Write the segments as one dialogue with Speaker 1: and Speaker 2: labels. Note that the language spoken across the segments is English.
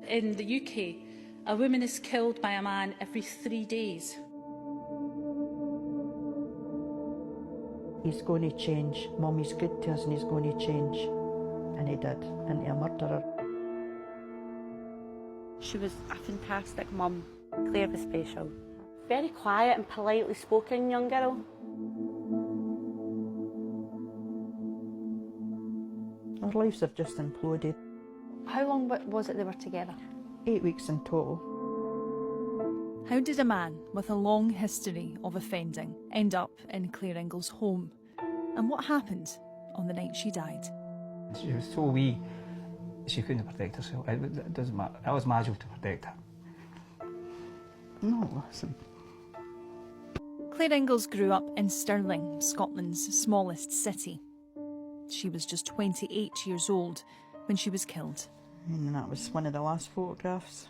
Speaker 1: In the UK, a woman is killed by a man every 3 days.
Speaker 2: He's going to change. Mummy's good to us and he's going to change. And he did, into a murderer.
Speaker 3: She was a fantastic mum. Claire was special. Very quiet and politely spoken young girl.
Speaker 2: Our lives have just imploded.
Speaker 4: How long was it they were together?
Speaker 2: 8 weeks in total.
Speaker 4: How did a man with a long history of offending end up in Claire Ingall's home? And what happened on the night she died?
Speaker 5: She was so wee, she couldn't protect herself. It doesn't matter. That was my job to protect her.
Speaker 2: No, listen.
Speaker 4: Claire Ingalls grew up in Stirling, Scotland's smallest city. She was just 28 years old when she was killed.
Speaker 2: And that was one of the last photographs,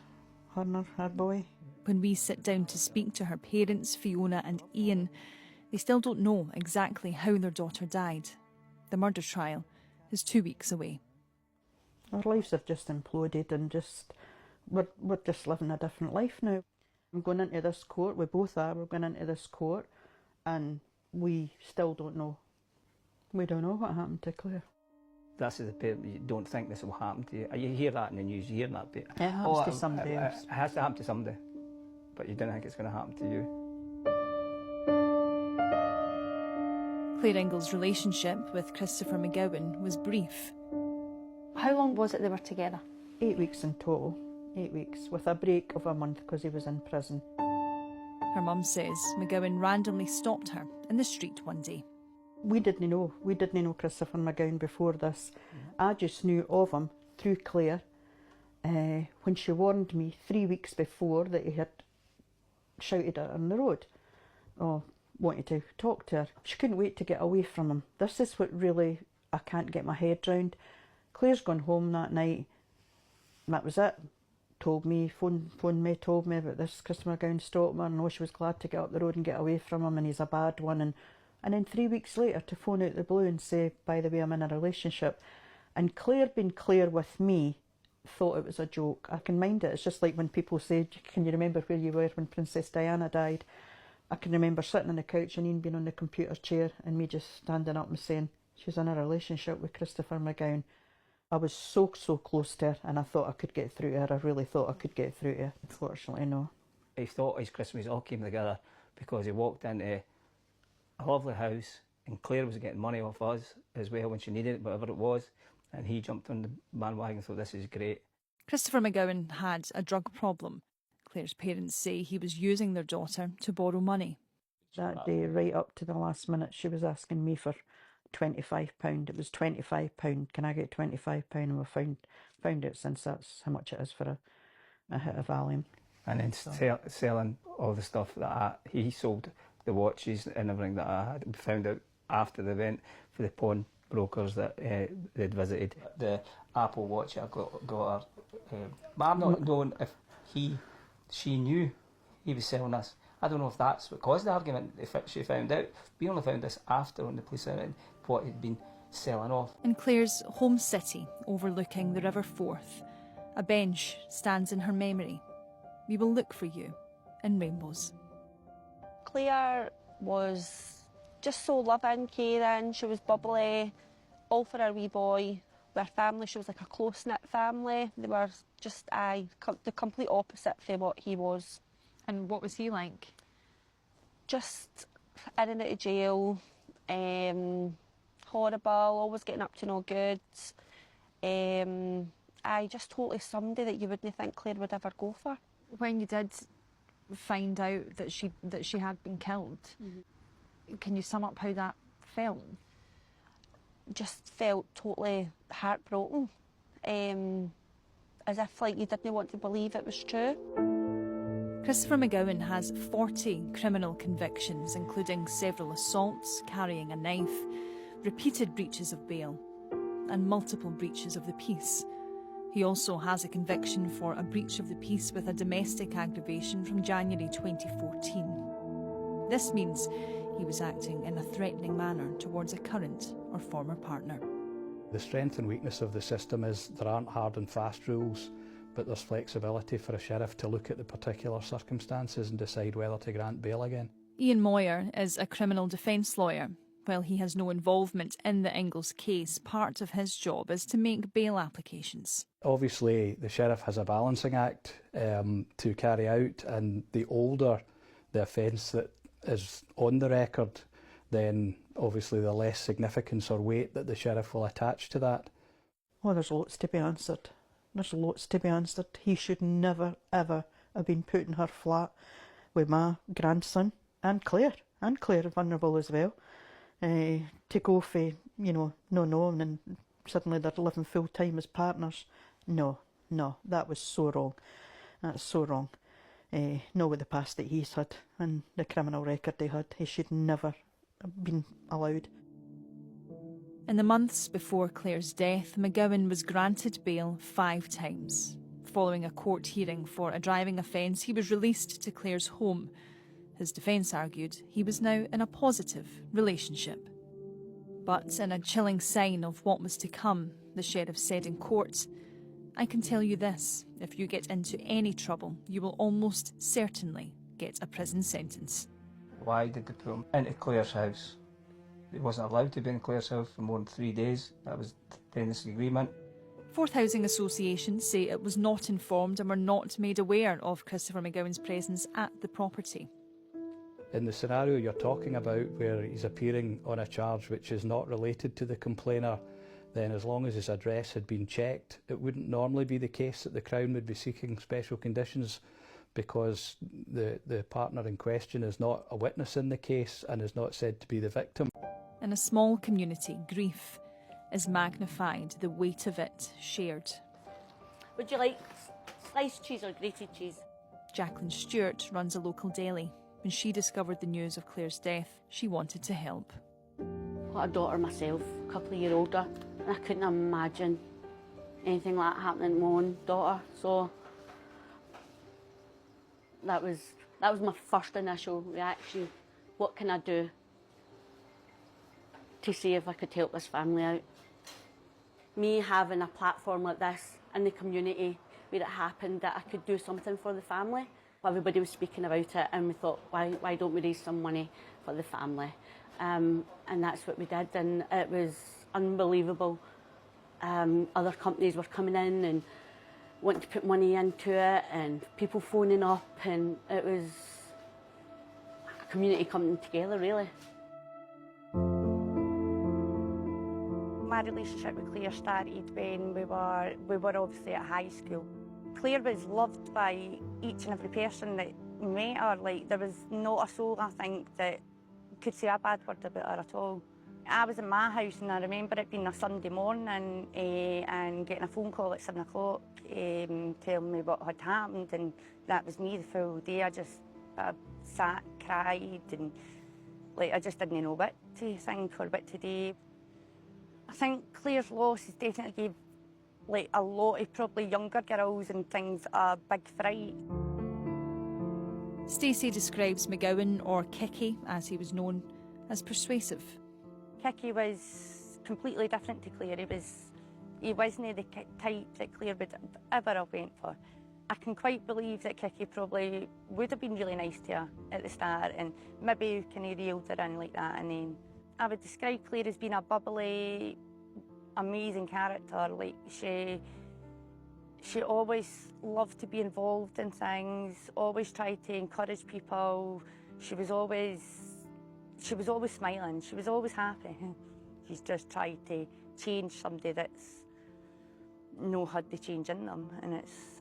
Speaker 2: her and her boy.
Speaker 4: When we sit down to speak to her parents, Fiona and Ian, they still don't know exactly how their daughter died. The murder trial is 2 weeks away.
Speaker 2: Our lives have just imploded and we're just living a different life now. I'm going into this court, we both are, we're going into this court and we still don't know. We don't know what happened to Claire.
Speaker 5: This is the bit you don't think this will happen to you. You hear that in the news, you hear that bit.
Speaker 2: It happens to somebody else.
Speaker 5: It has to happen to somebody, but you don't think it's going to happen to you.
Speaker 4: Claire Ingall's relationship with Christopher McGowan was brief.
Speaker 6: How long was it they were together?
Speaker 2: 8 weeks in total. 8 weeks, with a break of a month because he was in prison.
Speaker 4: Her mum says McGowan randomly stopped her in the street one day.
Speaker 2: We didn't know Christopher McGowan before this. I just knew of him through Claire when she warned me 3 weeks before that he had shouted at her on the road. Oh, wanted to talk to her. She couldn't wait to get away from him. This is what really I can't get my head round. Claire's gone home that night. That was it. Told me, phoned me, told me about this. Christopher McGowan stopped me. I know she was glad to get up the road and get away from him and he's a bad one. And then 3 weeks later to phone out the blue and say, by the way, I'm in a relationship. And Claire, being Claire with me, thought it was a joke. I can mind it. It's just like when people say, can you remember where you were when Princess Diana died? I can remember sitting on the couch and Ian being on the computer chair and me just standing up and saying, she's in a relationship with Christopher McGowan. I was so close to her and I thought I could get through to her. I really thought I could get through to her. Unfortunately, no.
Speaker 5: He thought his Christmas all came together because he walked into a lovely house and Claire was getting money off us as well when she needed it, whatever it was, and he jumped on the bandwagon and thought this is great.
Speaker 4: Christopher McGowan had a drug problem. Claire's parents say he was using their daughter to borrow money.
Speaker 2: That day, right up to the last minute, she was asking me for £25. It was £25. Can I get £25? And we found out since that's how much it is for a hit of Valium.
Speaker 5: And then selling all the stuff that he sold, the watches and everything that I had found out after the event for the pawn brokers that they'd visited. The Apple Watch I got her. But I'm not knowing if she knew he was selling this. I don't know if that's what caused the argument, if she found out. We only found this after when the police found out what he'd been selling off.
Speaker 4: In Claire's home city, overlooking the River Forth, a bench stands in her memory. We will look for you in rainbows.
Speaker 3: Claire was just so loving, caring, she was bubbly, all for her wee boy. With her family, she was like a close-knit family. They were just the complete opposite from what he was.
Speaker 6: And what was he like?
Speaker 3: Just in and out of jail, horrible, always getting up to no good. Just totally somebody that you wouldn't think Claire would ever go for.
Speaker 6: When you did find out that she had been killed, can you sum up how that felt?
Speaker 3: Just felt totally heartbroken, as if like you didn't want to believe it was true.
Speaker 4: Christopher McGowan has 40 criminal convictions, including several assaults, carrying a knife, repeated breaches of bail, and multiple breaches of the peace. He also has a conviction for a breach of the peace with a domestic aggravation from January 2014. This means he was acting in a threatening manner towards a current or former partner.
Speaker 7: The strength and weakness of the system is there aren't hard and fast rules, but there's flexibility for a sheriff to look at the particular circumstances and decide whether to grant bail again.
Speaker 4: Ian Moyer is a criminal defence lawyer. While he has no involvement in the Ingalls case, part of his job is to make bail applications.
Speaker 7: Obviously, the sheriff has a balancing act to carry out, and the older the offence that is on the record, then obviously the less significance or weight that the sheriff will attach to that.
Speaker 2: Oh, there's lots to be answered. There's lots to be answered. He should never, ever have been put in her flat with my grandson and Claire vulnerable as well. To go for, you know, no, and suddenly they're living full time as partners. No, that was so wrong. That's so wrong. Not with the past that he's had and the criminal record he had. He should never have been allowed.
Speaker 4: In the months before Claire's death, McGowan was granted bail 5 times. Following a court hearing for a driving offence, he was released to Claire's home. His defence argued he was now in a positive relationship. But in a chilling sign of what was to come, the sheriff said in court, "I can tell you this, if you get into any trouble, you will almost certainly get a prison sentence."
Speaker 5: Why did they put him into Claire's house? He wasn't allowed to be in Claire's house for more than 3 days. That was the tenancy agreement.
Speaker 4: Forth Housing Association say it was not informed and were not made aware of Christopher McGowan's presence at the property.
Speaker 7: In the scenario you're talking about, where he's appearing on a charge which is not related to the complainer, then as long as his address had been checked, it wouldn't normally be the case that the Crown would be seeking special conditions, because the partner in question is not a witness in the case and is not said to be the victim.
Speaker 4: In a small community, grief is magnified, the weight of it shared.
Speaker 8: Would you like sliced cheese or grated cheese?
Speaker 4: Jacqueline Stewart runs a local deli. When she discovered the news of Claire's death, she wanted to help.
Speaker 8: I've got a daughter myself, a couple of years older, and I couldn't imagine anything like that happening to my own daughter. So that was my first initial reaction. What can I do to see if I could help this family out? Me having a platform like this in the community where it happened, that I could do something for the family. Everybody was speaking about it, and we thought, why don't we raise some money for the family? And that's what we did, and it was unbelievable. Other companies were coming in and wanting to put money into it, and people phoning up, and it was a community coming together, really.
Speaker 9: My relationship with Claire started when we were obviously at high school. Claire was loved by each and every person that met her. Like, there was not a soul, I think, that could say a bad word about her at all. I was in my house, and I remember it being a Sunday morning and getting a phone call at 7 o'clock telling me what had happened, and that was me the full day. I sat, cried, and like, I just didn't know what to think or what to do. I think Claire's loss has definitely gave like a lot of probably younger girls and things a big fright.
Speaker 4: Stacey describes McGowan, or Kiki as he was known, as persuasive.
Speaker 9: Kiki was completely different to Claire. He wasn't the type that Claire would ever have went for. I can quite believe that Kiki probably would have been really nice to her at the start, and maybe kind of reeled her in like that. And then I would describe Claire as being a bubbly, amazing character. Like, she always loved to be involved in things, always tried to encourage people. She was always smiling, she was always happy. She's just tried to change somebody that's had the change in them, and it's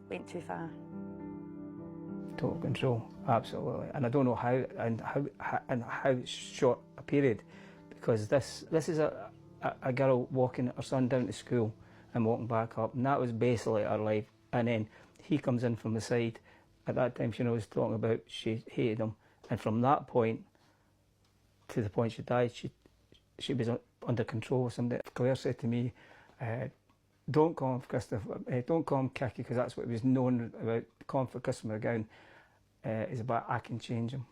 Speaker 9: went too far.
Speaker 5: Total control, absolutely. And I don't know how short a period, because this is a girl walking her son down to school and walking back up, and that was basically her life. And then he comes in from the side. At that time, she was talking about she hated him, and from that point to the point she died, she was under control of somebody. Claire said to me, "Don't call him Christopher, don't call him Kiki, because that's what he was known about. Call him for Christopher McGowan is about I can change him."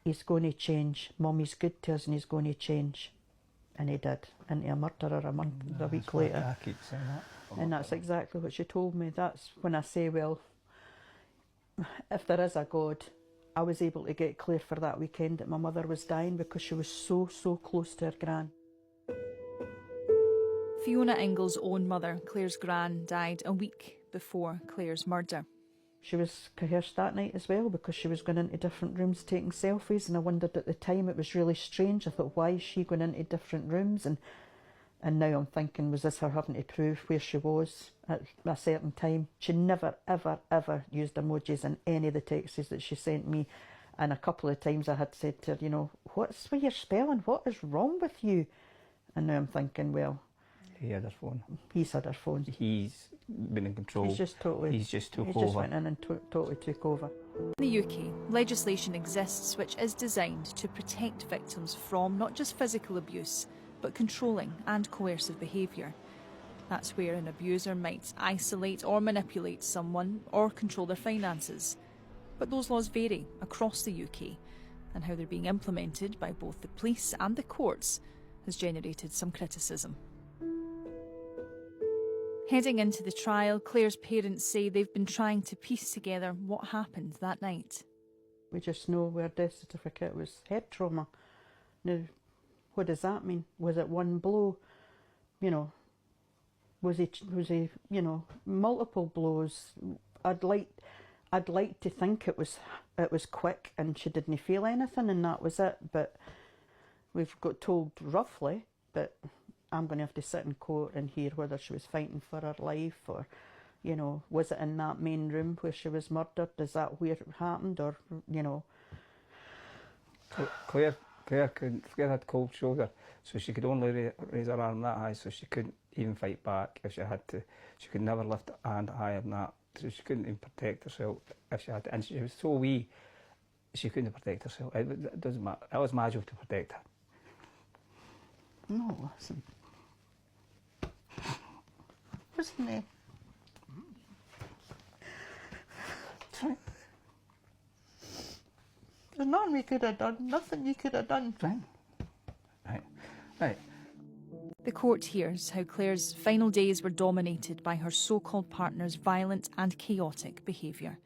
Speaker 2: He's going to change. Mummy's good to us, and he's going to change. And he did, into a murderer a week later.
Speaker 5: I keep saying that.
Speaker 2: And that's exactly what she told me. That's when I say, well, if there is a God, I was able to get Claire for that weekend that my mother was dying because she was so, so close to her gran.
Speaker 4: Fiona Ingall's own mother, Claire's gran, died a week before Claire's murder.
Speaker 2: She was coerced that night as well because she was going into different rooms taking selfies, and I wondered at the time, it was really strange. I thought, why is she going into different rooms? And now I'm thinking, was this her having to prove where she was at a certain time? She never, ever, ever used emojis in any of the texts that she sent me. And a couple of times I had said to her, you know, what's with your spelling? What is wrong with you? And now I'm thinking, well,
Speaker 5: he had her phone.
Speaker 2: He's had her phone.
Speaker 5: He's been in control.
Speaker 2: He's just took over.
Speaker 5: He just
Speaker 2: went in and totally took over.
Speaker 4: In the UK, legislation exists which is designed to protect victims from not just physical abuse, but controlling and coercive behaviour. That's where an abuser might isolate or manipulate someone or control their finances. But those laws vary across the UK, and how they're being implemented by both the police and the courts has generated some criticism. Heading into the trial, Claire's parents say they've been trying to piece together what happened that night.
Speaker 2: We just know her death certificate was head trauma. Now, what does that mean? Was it one blow? You know, was he, you know, multiple blows? I'd like to think it was quick and she didn't feel anything and that was it. But we've got told roughly, but I'm going to have to sit in court and hear whether she was fighting for her life or, you know, was it in that main room where she was murdered? Is that where it happened, or, you know?
Speaker 5: Claire had cold shoulder, so she could only raise her arm that high, so she couldn't even fight back if she had to. She could never lift a hand higher than that, so she couldn't even protect herself if she had to. And she was so wee, she couldn't protect herself. It doesn't matter. It was my job to protect her.
Speaker 2: No, listen. Wasn't it? Right. There's nothing we could have done, nothing you could have done.
Speaker 5: Right.
Speaker 4: The court hears how Claire's final days were dominated by her so-called partner's violent and chaotic behaviour.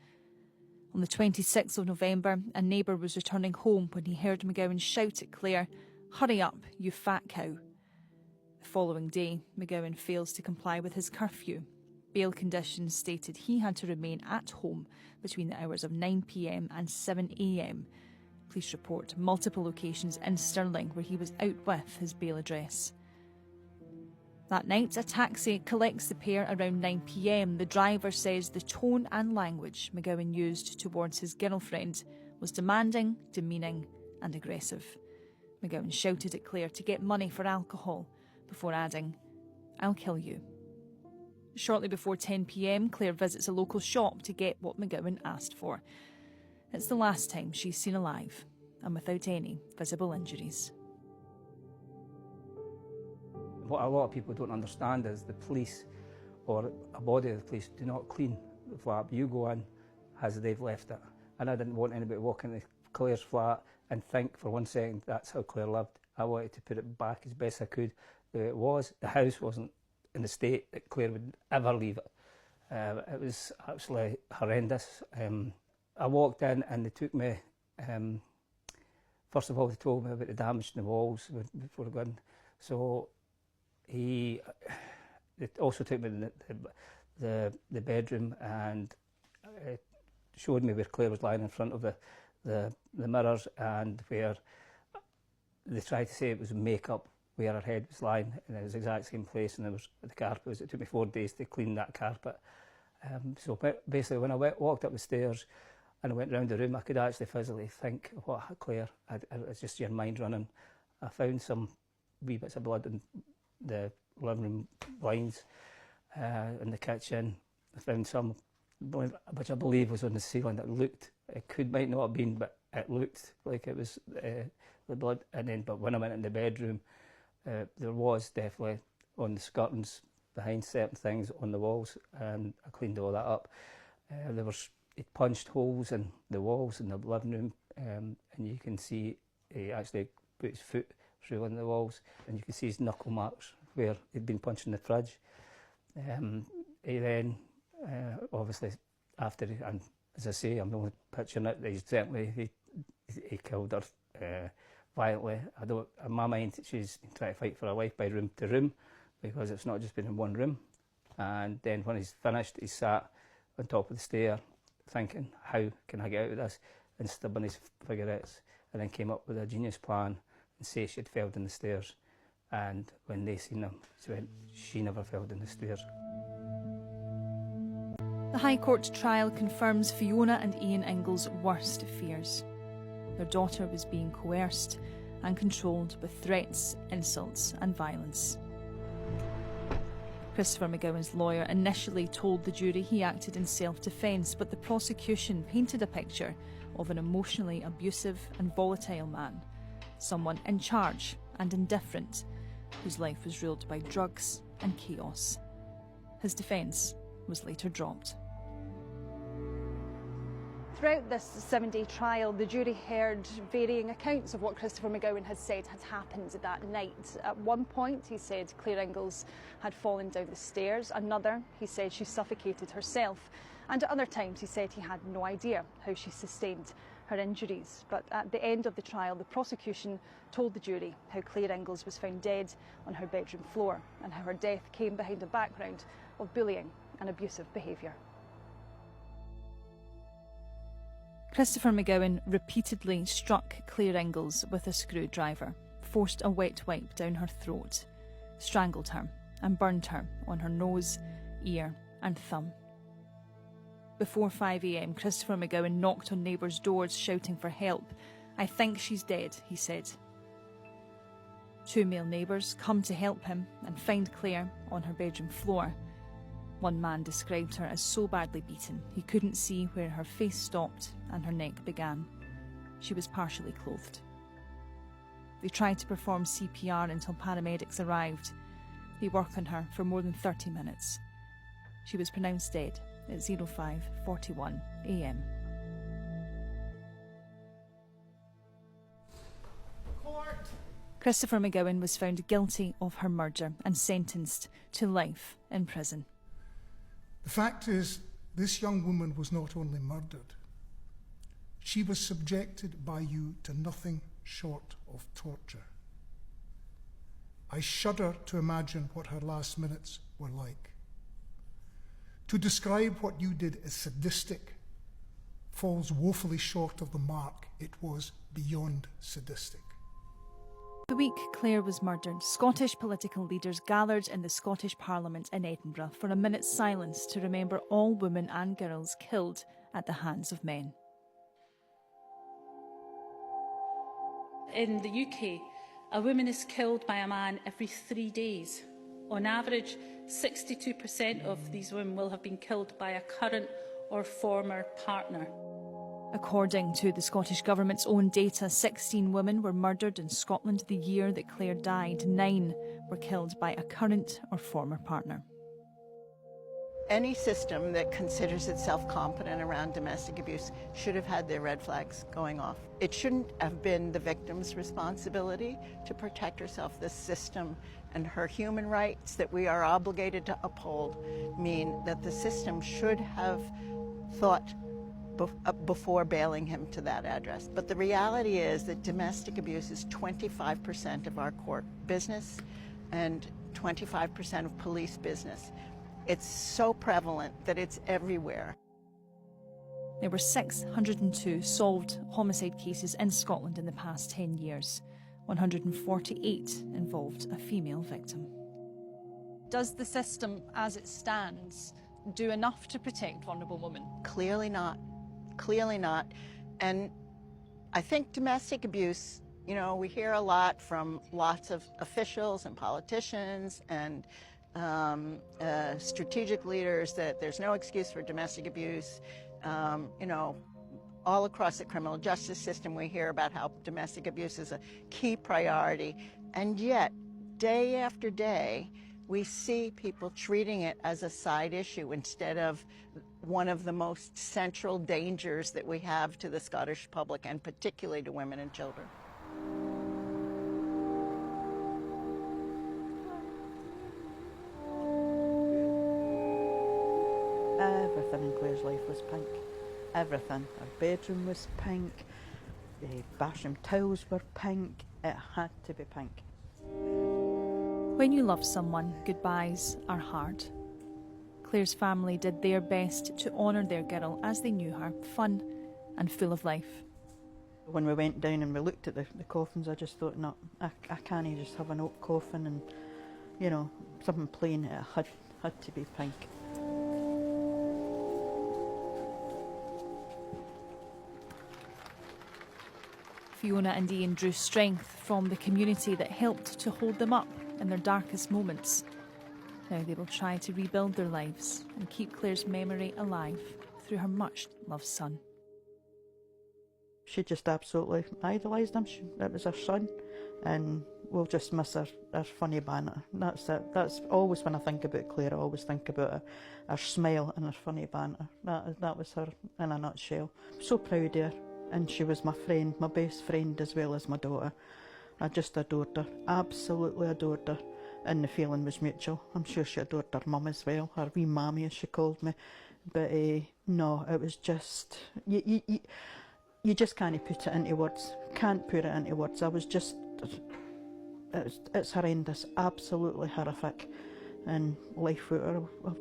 Speaker 4: On the 26th of November, a neighbour was returning home when he heard McGowan shout at Claire, "Hurry up, you fat cow." The following day, McGowan fails to comply with his curfew. Bail conditions stated he had to remain at home between the hours of 9 p.m. and 7 a.m. Police report multiple locations in Stirling where he was out with his bail address. That night, a taxi collects the pair around 9 p.m. The driver says the tone and language McGowan used towards his girlfriend was demanding, demeaning and aggressive. McGowan shouted at Claire to get money for alcohol, before adding, "I'll kill you." Shortly before 10 p.m, Claire visits a local shop to get what McGowan asked for. It's the last time she's seen alive, and without any visible injuries.
Speaker 5: What a lot of people don't understand is the police, or a body of the police, do not clean the flat. You go in as they've left it. And I didn't want anybody walking into Claire's flat and think for 1 second that's how Claire lived. I wanted to put it back as best I could the way it was. The house wasn't in the state that Claire would ever leave it. It was absolutely horrendous. I walked in and they took me, first of all they told me about the damage in the walls before I got in. So they also took me to the bedroom and showed me where Claire was lying in front of the mirrors, and where they tried to say it was makeup where her head was lying, and it was the exact same place, and there was the carpet. It took me 4 days to clean that carpet. So basically when I walked up the stairs and I went round the room, I could actually physically think of what Claire had. It's just your mind running. I found some wee bits of blood in the living room blinds, in the kitchen. I found some blood, which I believe was on the ceiling, that looked, might not have been, but it looked like it was the blood. And then, but when I went in the bedroom, there was definitely on the curtains behind certain things on the walls, and I cleaned all that up. It punched holes in the walls in the living room, and you can see he actually put his foot through one of the walls, and you can see his knuckle marks where he'd been punching the fridge. He then, obviously, after, and as I say, I'm only picturing it, he killed her violently. In my mind, she's been trying to fight for her life by room to room, because it's not just been in one room. And then when he's finished, he sat on top of the stair thinking, how can I get out of this, and stubbing his cigarettes, and then came up with a genius plan and say she'd fell down the stairs. And when they seen him, she went, she never fell down the stairs.
Speaker 4: The High Court trial confirms Fiona and Ian Ingall's worst fears. Their daughter was being coerced and controlled with threats, insults and violence. Christopher McGowan's lawyer initially told the jury he acted in self-defence, but the prosecution painted a picture of an emotionally abusive and volatile man, someone in charge and indifferent, whose life was ruled by drugs and chaos. His defence was later dropped.
Speaker 6: Throughout this 7-day trial, the jury heard varying accounts of what Christopher McGowan had said had happened that night. At one point, he said Claire Ingalls had fallen down the stairs. Another, he said she suffocated herself. And at other times, he said he had no idea how she sustained her injuries. But at the end of the trial, the prosecution told the jury how Claire Ingalls was found dead on her bedroom floor and how her death came behind a background of bullying and abusive behaviour.
Speaker 4: Christopher McGowan repeatedly struck Claire Ingalls with a screwdriver, forced a wet wipe down her throat, strangled her and burned her on her nose, ear and thumb. Before 5 a.m, Christopher McGowan knocked on neighbours' doors shouting for help. "I think she's dead," he said. 2 male neighbours come to help him and find Claire on her bedroom floor. One man described her as so badly beaten he couldn't see where her face stopped and her neck began. She was partially clothed. They tried to perform CPR until paramedics arrived. They worked on her for more than 30 minutes. She was pronounced dead at 05:41 a.m. Christopher McGowan was found guilty of her murder and sentenced to life in prison.
Speaker 10: The fact is, this young woman was not only murdered, she was subjected by you to nothing short of torture. I shudder to imagine what her last minutes were like. To describe what you did as sadistic falls woefully short of the mark. It was beyond sadistic.
Speaker 4: The week Claire was murdered, Scottish political leaders gathered in the Scottish Parliament in Edinburgh for a minute's silence to remember all women and girls killed at the hands of men.
Speaker 1: In the UK, a woman is killed by a man every 3 days. On average, 62% of these women will have been killed by a current or former partner.
Speaker 4: According to the Scottish Government's own data, 16 women were murdered in Scotland the year that Claire died. 9 were killed by a current or former partner.
Speaker 11: Any system that considers itself competent around domestic abuse should have had their red flags going off. It shouldn't have been the victim's responsibility to protect herself. The system and her human rights that we are obligated to uphold mean that the system should have thought before bailing him to that address. But the reality is that domestic abuse is 25% of our court business and 25% of police business. It's so prevalent that it's everywhere.
Speaker 4: There were 602 solved homicide cases in Scotland in the past 10 years. 148 involved a female victim.
Speaker 6: Does the system, as it stands, do enough to protect vulnerable women?
Speaker 11: Clearly not. Clearly not. And I think domestic abuse, you know, we hear a lot from lots of officials and politicians and strategic leaders that there's no excuse for domestic abuse. You know, all across the criminal justice system we hear about how domestic abuse is a key priority. And yet, day after day, we see people treating it as a side issue instead of one of the most central dangers that we have to the Scottish public, and particularly to women and children.
Speaker 2: everything in Claire's life was pink. Everything. Her bedroom was pink, the bathroom towels were pink, it had to be pink.
Speaker 4: When you love someone, goodbyes are hard. Claire's family did their best to honour their girl as they knew her, fun and full of life.
Speaker 2: When we went down and we looked at the coffins, I just thought, no, I can't just have an oak coffin and, you know, something plain. It had to be pink.
Speaker 4: Fiona and Ian drew strength from the community that helped to hold them up in their darkest moments. Now they will try to rebuild their lives and keep Claire's memory alive through her much-loved son.
Speaker 2: She just absolutely idolised him. That was her son, and we'll just miss her funny banter. That's it. That's always when I think about Claire, I always think about her smile and her funny banter. That was her in a nutshell. I'm so proud of her, and she was my friend, my best friend as well as my daughter. I just adored her, absolutely adored her, and the feeling was mutual. I'm sure she adored her mum as well, her wee mammy as she called me. But no, it was just, you just can't put it into words. Can't put it into words. I was just, it's horrendous, absolutely horrific. And life without her,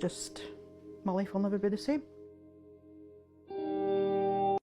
Speaker 2: my life will never be the same.